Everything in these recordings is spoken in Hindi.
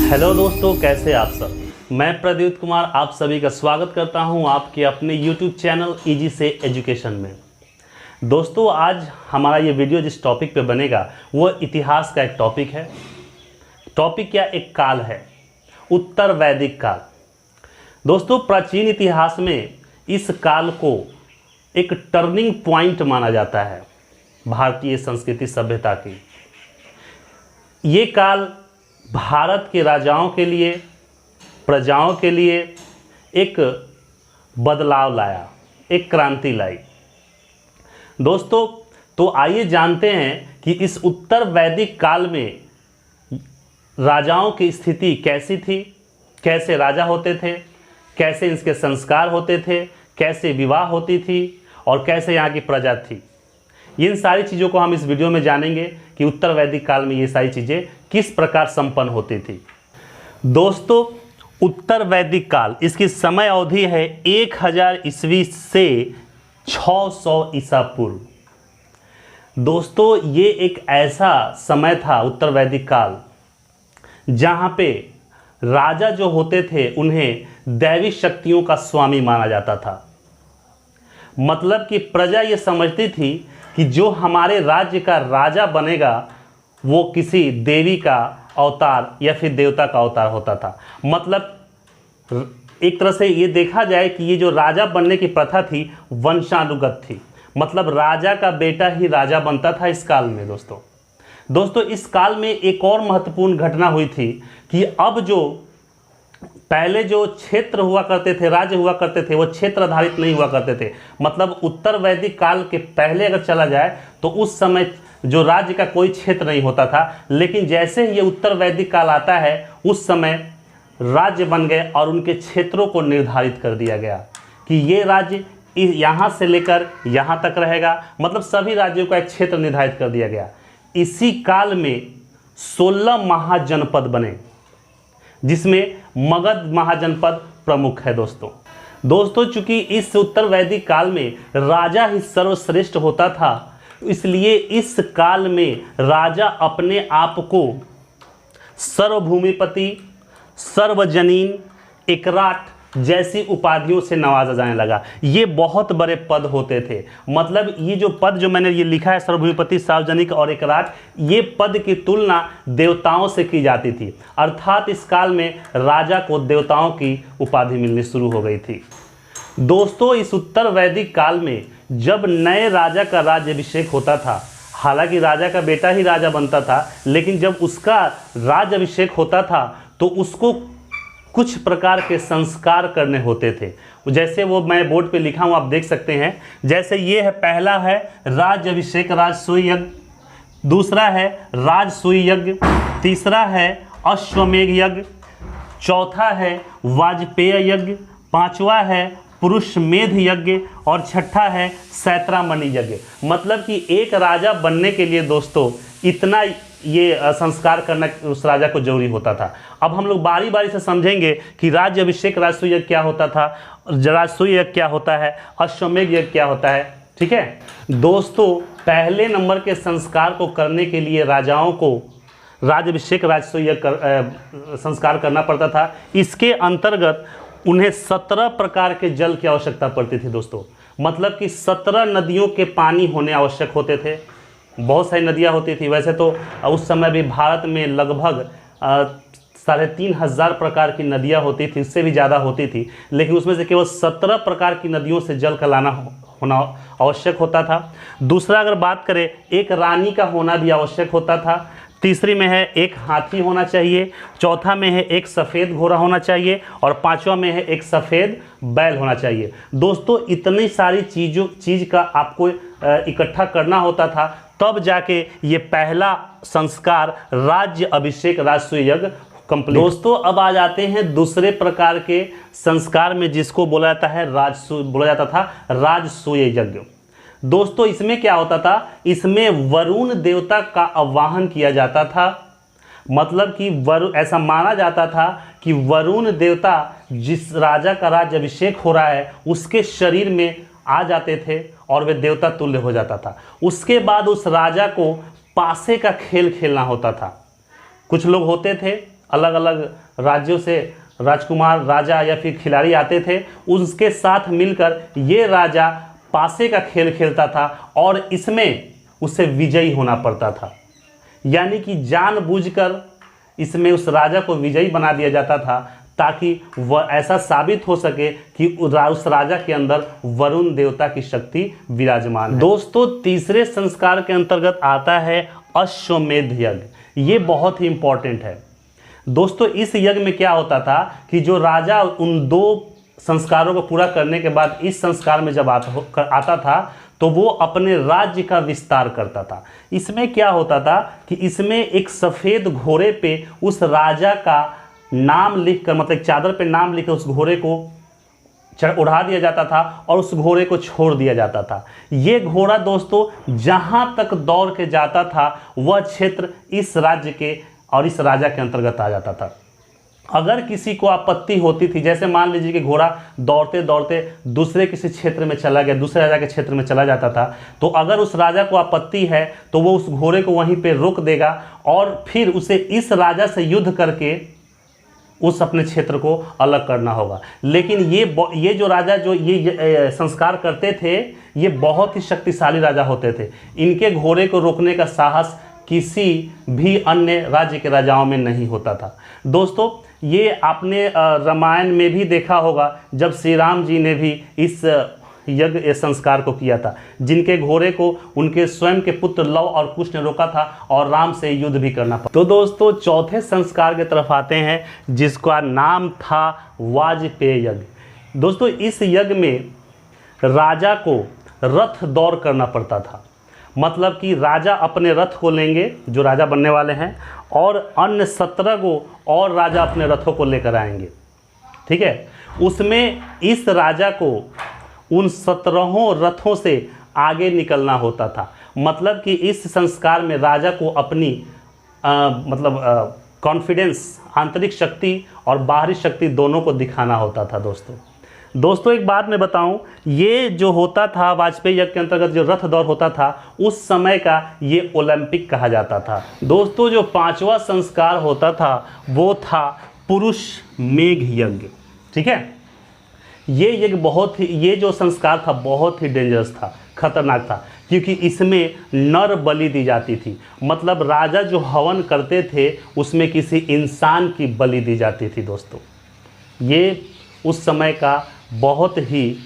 हेलो दोस्तों, कैसे आप सब। मैं प्रदीप कुमार आप सभी का स्वागत करता हूं आपके अपने YouTube चैनल इजी से एजुकेशन में। दोस्तों, आज हमारा ये वीडियो जिस टॉपिक पे बनेगा वो इतिहास का एक टॉपिक है। टॉपिक क्या, एक काल है, उत्तर वैदिक काल। दोस्तों, प्राचीन इतिहास में इस काल को एक टर्निंग पॉइंट माना जाता है भारतीय संस्कृति सभ्यता की। ये काल भारत के राजाओं के लिए, प्रजाओं के लिए एक बदलाव लाया, एक क्रांति लाई। दोस्तों, तो आइए जानते हैं कि इस उत्तर वैदिक काल में राजाओं की स्थिति कैसी थी, कैसे राजा होते थे, कैसे इसके संस्कार होते थे, कैसे विवाह होती थी और कैसे यहाँ की प्रजा थी। इन सारी चीज़ों को हम इस वीडियो में जानेंगे कि उत्तर वैदिक काल में ये सारी चीज़ें किस प्रकार संपन्न होती थी। दोस्तों, उत्तर वैदिक काल, इसकी समय अवधि है 1000 ईस्वी से 600 ईसा पूर्व। दोस्तों, ये एक ऐसा समय था उत्तर वैदिक काल जहाँ पे राजा जो होते थे उन्हें दैवी शक्तियों का स्वामी माना जाता था। मतलब कि प्रजा ये समझती थी कि जो हमारे राज्य का राजा बनेगा वो किसी देवी का अवतार या फिर देवता का अवतार होता था। मतलब एक तरह से ये देखा जाए कि ये जो राजा बनने की प्रथा थी वंशानुगत थी। मतलब राजा का बेटा ही राजा बनता था इस काल में। दोस्तों, इस काल में एक और महत्वपूर्ण घटना हुई थी कि अब जो पहले जो क्षेत्र हुआ करते थे, राज्य हुआ करते थे, वो क्षेत्र आधारित नहीं हुआ करते थे। मतलब उत्तर वैदिक काल के पहले अगर चला जाए तो उस समय जो राज्य का कोई क्षेत्र नहीं होता था, लेकिन जैसे ही ये उत्तर वैदिक काल आता है उस समय राज्य बन गए और उनके क्षेत्रों को निर्धारित कर दिया गया कि ये राज्य यहाँ से लेकर यहाँ तक रहेगा। मतलब सभी राज्यों का एक क्षेत्र निर्धारित कर दिया गया। इसी काल में 16 महाजनपद बने, जिसमें मगध महाजनपद प्रमुख है। दोस्तों, चूंकि इस उत्तर वैदिक काल में राजा ही सर्वश्रेष्ठ होता था, इसलिए इस काल में राजा अपने आप को सर्वभूमिपति, सर्वजनीन, एकराट जैसी उपाधियों से नवाजा जाने लगा। ये बहुत बड़े पद होते थे। मतलब ये जो पद जो मैंने ये लिखा है, सर्वभूमिपति, सार्वजनिक और एकराट, ये पद की तुलना देवताओं से की जाती थी। अर्थात इस काल में राजा को देवताओं की उपाधि मिलनी शुरू हो गई थी। दोस्तों, इस उत्तर वैदिक काल में जब नए राजा का राज्याभिषेक होता था, हालांकि राजा का बेटा ही राजा बनता था, लेकिन जब उसका राज्याभिषेक होता था तो उसको कुछ प्रकार के संस्कार करने होते थे। जैसे वो मैं बोर्ड पे लिखा हूँ, आप देख सकते हैं। जैसे ये है, पहला है राज्याभिषेक राजसूय यज्ञ, दूसरा है राजसूय यज्ञ, तीसरा है अश्वमेध यज्ञ, चौथा है वाजपेय यज्ञ, पांचवा है पुरुषमेध यज्ञ और छठा है सैत्रामणि यज्ञ। मतलब कि एक राजा बनने के लिए दोस्तों इतना ये संस्कार करना उस राजा को जरूरी होता था। अब हम लोग बारी बारी से समझेंगे कि राज्याभिषेक राजसूय यज्ञ क्या होता था, राजसूय यज्ञ क्या होता है, अश्वमेध यज्ञ क्या होता है। ठीक है दोस्तों, पहले नंबर के संस्कार को करने के लिए राजाओं को राज्याभिषेक राजसूय यज्ञ संस्कार करना पड़ता था। इसके अंतर्गत उन्हें 17 प्रकार के जल की आवश्यकता पड़ती थी। दोस्तों, मतलब कि 17 नदियों के पानी होने आवश्यक होते थे। बहुत सारी नदियाँ होती थी। वैसे तो उस समय भी भारत में लगभग 3500 प्रकार की नदियाँ होती थी, इससे भी ज़्यादा होती थी, लेकिन उसमें से केवल 17 प्रकार की नदियों से जल का लाना होना आवश्यक होता था। दूसरा, अगर बात करें, एक रानी का होना भी आवश्यक होता था। तीसरी में है एक हाथी होना चाहिए, चौथा में है एक सफ़ेद घोड़ा होना चाहिए और पांचवा में है एक सफ़ेद बैल होना चाहिए। दोस्तों, इतनी सारी चीज़ का आपको इकट्ठा करना होता था, तब जाके ये पहला संस्कार राज्य अभिषेक राजसूय यज्ञ कंप्लीट। दोस्तों, अब आ जाते हैं दूसरे प्रकार के संस्कार में, जिसको बोला जाता था राजसूय यज्ञ। दोस्तों, इसमें क्या होता था, इसमें वरुण देवता का आवाहन किया जाता था। मतलब कि ऐसा माना जाता था कि वरुण देवता जिस राजा का राज्याभिषेक हो रहा है उसके शरीर में आ जाते थे और वे देवता तुल्य हो जाता था। उसके बाद उस राजा को पासे का खेल खेलना होता था। कुछ लोग होते थे अलग अलग राज्यों से राजकुमार, राजा या फिर खिलाड़ी आते थे, उसके साथ मिलकर ये राजा पासे का खेल खेलता था और इसमें उसे विजयी होना पड़ता था। यानी कि जानबूझकर इसमें उस राजा को विजयी बना दिया जाता था ताकि वह ऐसा साबित हो सके कि उस राजा के अंदर वरुण देवता की शक्ति विराजमान है। दोस्तों, तीसरे संस्कार के अंतर्गत आता है अश्वमेध यज्ञ। ये बहुत ही इंपॉर्टेंट है दोस्तों। इस यज्ञ में क्या होता था कि जो राजा उन 2 संस्कारों को पूरा करने के बाद इस संस्कार में जब आता था तो वो अपने राज्य का विस्तार करता था। इसमें क्या होता था कि इसमें एक सफ़ेद घोड़े पे उस राजा का नाम लिखकर, मतलब चादर पे नाम लिखकर उस घोड़े को उड़ा दिया जाता था और उस घोड़े को छोड़ दिया जाता था। ये घोड़ा दोस्तों जहाँ तक दौड़ के जाता था वह क्षेत्र इस राज्य के और इस राजा के अंतर्गत आ जाता था। अगर किसी को आपत्ति होती थी, जैसे मान लीजिए कि घोड़ा दौड़ते दौड़ते दूसरे किसी क्षेत्र में चला गया, दूसरे राजा के क्षेत्र में चला जाता था, तो अगर उस राजा को आपत्ति है तो वो उस घोड़े को वहीं पे रोक देगा और फिर उसे इस राजा से युद्ध करके उस अपने क्षेत्र को अलग करना होगा। लेकिन ये जो राजा जो ये संस्कार करते थे, ये बहुत ही शक्तिशाली राजा होते थे। इनके घोड़े को रोकने का साहस किसी भी अन्य राज्य के राजाओं में नहीं होता था। दोस्तों, ये आपने रामायण में भी देखा होगा जब श्री राम जी ने भी इस यज्ञ संस्कार को किया था, जिनके घोड़े को उनके स्वयं के पुत्र लव और कुश ने रोका था और राम से युद्ध भी करना पड़ा। तो दोस्तों, चौथे संस्कार की तरफ आते हैं जिसका नाम था वाजपेय यज्ञ। दोस्तों, इस यज्ञ में राजा को रथ दौड़ करना पड़ता था। मतलब कि राजा अपने रथ को लेंगे, जो राजा बनने वाले हैं, और अन्य 17 को और राजा अपने रथों को लेकर आएंगे। ठीक है, उसमें इस राजा को उन 17 रथों से आगे निकलना होता था। मतलब कि इस संस्कार में राजा को अपनी कॉन्फिडेंस, आंतरिक शक्ति और बाहरी शक्ति दोनों को दिखाना होता था। दोस्तों एक बात मैं बताऊं, ये जो होता था वाजपेयी यज्ञ के अंतर्गत जो रथ दौड़ होता था, उस समय का ये ओलंपिक कहा जाता था। दोस्तों, जो 5वां संस्कार होता था वो था पुरुष मेघ यज्ञ। ठीक है, ये यज्ञ ये जो संस्कार था बहुत ही डेंजरस था, खतरनाक था, क्योंकि इसमें नर बलि दी जाती थी। मतलब राजा जो हवन करते थे उसमें किसी इंसान की बलि दी जाती थी। दोस्तों, ये उस समय का बहुत ही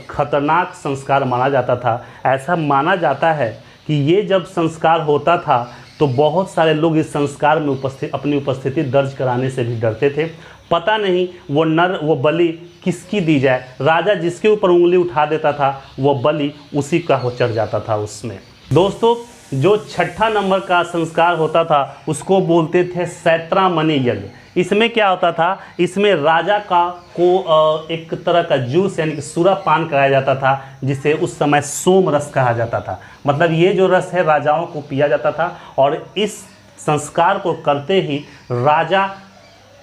खतरनाक संस्कार माना जाता था। ऐसा माना जाता है कि ये जब संस्कार होता था तो बहुत सारे लोग इस संस्कार में अपनी उपस्थिति दर्ज कराने से भी डरते थे। पता नहीं वो बलि किसकी दी जाए। राजा जिसके ऊपर उंगली उठा देता था वो बलि उसी का हो चढ़ जाता था उसमें। दोस्तों, जो 6ठा नंबर का संस्कार होता था उसको बोलते थे सैत्रामणि यज्ञ। इसमें क्या होता था, इसमें राजा को एक तरह का जूस यानी कि सूरा पान कराया जाता था, जिसे उस समय सोम रस कहा जाता था। मतलब ये जो रस है राजाओं को पिया जाता था और इस संस्कार को करते ही राजा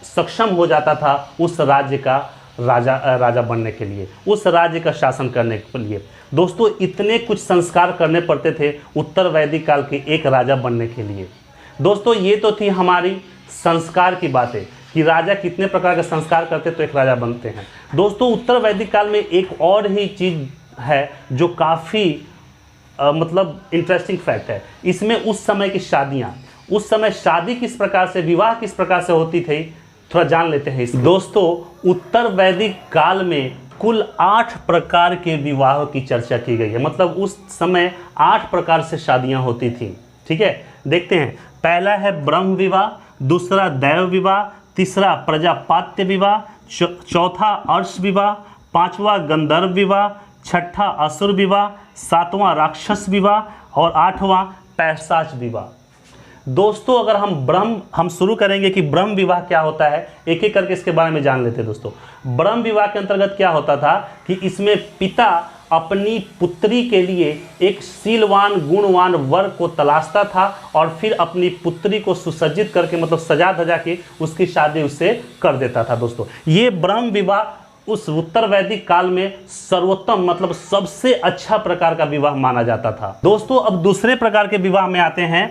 सक्षम हो जाता था उस राज्य का राजा बनने के लिए, उस राज्य का शासन करने के लिए। दोस्तों, इतने कुछ संस्कार करने पड़ते थे उत्तर वैदिक काल के एक राजा बनने के लिए। दोस्तों, ये तो थी हमारी संस्कार की बातें कि राजा कितने प्रकार के संस्कार करते तो एक राजा बनते हैं। दोस्तों, उत्तर वैदिक काल में एक और ही चीज़ है जो काफ़ी इंटरेस्टिंग फैक्ट है। इसमें उस समय की शादियाँ, उस समय शादी किस प्रकार से, विवाह किस प्रकार से होती थी, थोड़ा जान लेते हैं इस। दोस्तों, उत्तर वैदिक काल में कुल 8 प्रकार के विवाहों की चर्चा की गई है। मतलब उस समय 8 प्रकार से शादियां होती थी। ठीक है, देखते हैं। पहला है ब्रह्म विवाह, दूसरा दैव विवाह, तीसरा प्रजापात्य विवाह, चौथा अर्श विवाह, 5वां गंधर्व विवाह, 6ठा असुर विवाह, 7वां राक्षस विवाह और 8वां पैशाच विवाह। दोस्तों, अगर हम शुरू करेंगे कि ब्रह्म विवाह क्या होता है, एक एक करके इसके बारे में जान लेते हैं। दोस्तों, ब्रह्म विवाह के अंतर्गत क्या होता था कि इसमें पिता अपनी पुत्री के लिए एक शीलवान गुणवान वर को तलाशता था और फिर अपनी पुत्री को सुसज्जित करके, मतलब सजा धजा के उसकी शादी उससे कर देता था। दोस्तों, ये ब्रह्म विवाह उस उत्तर वैदिक काल में सर्वोत्तम मतलब सबसे अच्छा प्रकार का विवाह माना जाता था। दोस्तों अब दूसरे प्रकार के विवाह में आते हैं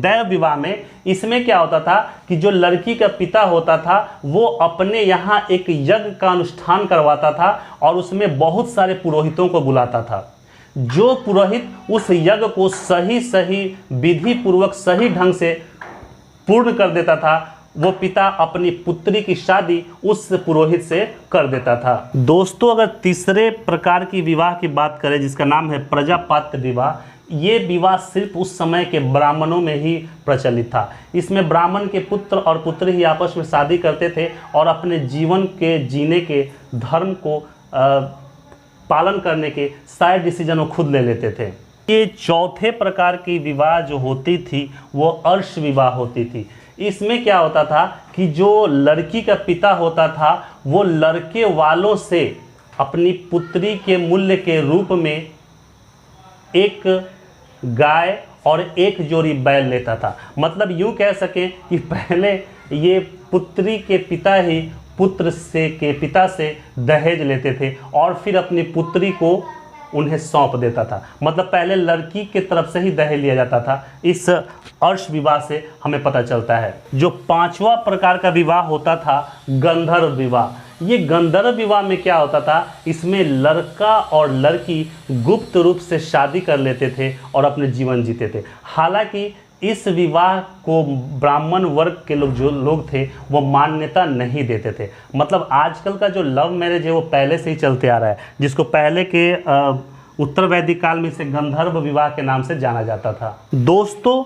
दैव विवाह में। इसमें क्या होता था कि जो लड़की का पिता होता था वो अपने यहाँ एक यज्ञ का अनुष्ठान करवाता था और उसमें बहुत सारे पुरोहितों को बुलाता था। जो पुरोहित उस यज्ञ को सही विधि पूर्वक सही ढंग से पूर्ण कर देता था, वो पिता अपनी पुत्री की शादी उस पुरोहित से कर देता था। दोस्तों अगर तीसरे प्रकार की विवाह की बात करें जिसका नाम है प्रजापात्य विवाह, ये विवाह सिर्फ उस समय के ब्राह्मणों में ही प्रचलित था। इसमें ब्राह्मण के पुत्र और पुत्री ही आपस में शादी करते थे और अपने जीवन के जीने के धर्म को पालन करने के सारे डिसीजन वो खुद ले लेते थे। ये चौथे प्रकार की विवाह जो होती थी वो अर्श विवाह होती थी। इसमें क्या होता था कि जो लड़की का पिता होता था वो लड़के वालों से अपनी पुत्री के मूल्य के रूप में एक गाय और एक जोड़ी बैल लेता था। मतलब यूं कह सकें कि पहले ये पुत्री के पिता ही पिता से दहेज लेते थे और फिर अपनी पुत्री को उन्हें सौंप देता था। मतलब पहले लड़की के तरफ से ही दहेज लिया जाता था। इस अर्श विवाह से हमें पता चलता है। जो पांचवा प्रकार का विवाह होता था गंधर्व विवाह। ये गंधर्व विवाह में क्या होता था, इसमें लड़का और लड़की गुप्त रूप से शादी कर लेते थे और अपने जीवन जीते थे। हालांकि इस विवाह को ब्राह्मण वर्ग के लोग थे वो मान्यता नहीं देते थे। मतलब आजकल का जो लव मैरिज है वो पहले से ही चलते आ रहा है, जिसको पहले के उत्तर वैदिक काल में इसे गंधर्व विवाह के नाम से जाना जाता था। दोस्तों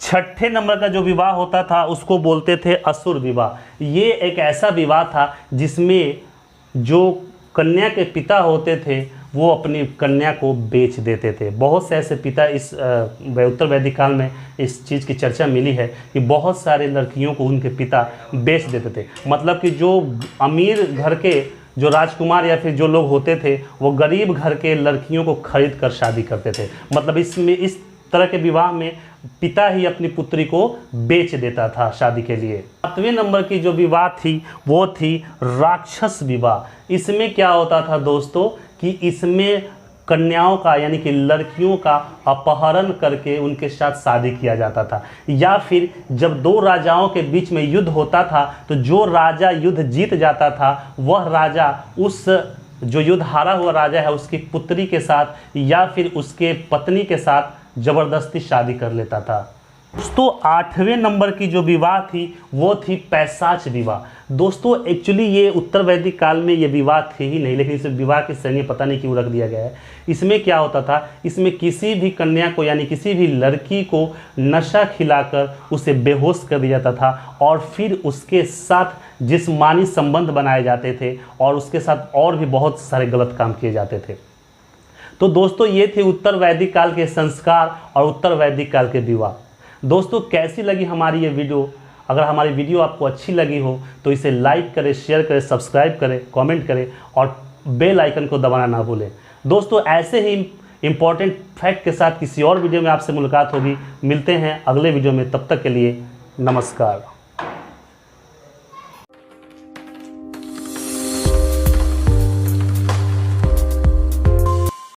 छठे नंबर का जो विवाह होता था उसको बोलते थे असुर विवाह। ये एक ऐसा विवाह था जिसमें जो कन्या के पिता होते थे वो अपनी कन्या को बेच देते थे। बहुत से ऐसे पिता इस उत्तर वैदिक काल में इस चीज़ की चर्चा मिली है कि बहुत सारे लड़कियों को उनके पिता बेच देते थे। मतलब कि जो अमीर घर के जो राजकुमार या फिर जो लोग होते थे वो गरीब घर के लड़कियों को खरीद कर शादी करते थे। मतलब इसमें इस तरह के विवाह में पिता ही अपनी पुत्री को बेच देता था शादी के लिए। 7वें नंबर की जो विवाह थी वो थी राक्षस विवाह। इसमें क्या होता था दोस्तों कि इसमें कन्याओं का यानी कि लड़कियों का अपहरण करके उनके साथ शादी किया जाता था। या फिर जब दो राजाओं के बीच में युद्ध होता था तो जो राजा युद्ध जीत जाता था वह राजा उस जो युद्ध हारा हुआ राजा है उसकी पुत्री के साथ या फिर उसके पत्नी के साथ ज़बरदस्ती शादी कर लेता था। दोस्तों 8वें नंबर की जो विवाह थी वो थी पैशाच विवाह। दोस्तों एक्चुअली ये उत्तर वैदिक काल में ये विवाह थे ही नहीं, लेकिन इस विवाह की श्रेणी पता नहीं क्यों रख दिया गया है। इसमें क्या होता था, इसमें किसी भी कन्या को यानी किसी भी लड़की को नशा खिलाकर उसे बेहोश कर दिया जाता था और फिर उसके साथ जिस्मानी संबंध बनाए जाते थे और उसके साथ और भी बहुत सारे गलत काम किए जाते थे। तो दोस्तों ये थे उत्तर वैदिक काल के संस्कार और उत्तर वैदिक काल के विवाह। दोस्तों कैसी लगी हमारी ये वीडियो? अगर हमारी वीडियो आपको अच्छी लगी हो तो इसे लाइक करें, शेयर करें, सब्सक्राइब करें, कमेंट करें और बेल आइकन को दबाना ना भूलें। दोस्तों ऐसे ही इम्पॉर्टेंट फैक्ट के साथ किसी और वीडियो में आपसे मुलाकात होगी। मिलते हैं अगले वीडियो में, तब तक के लिए नमस्कार।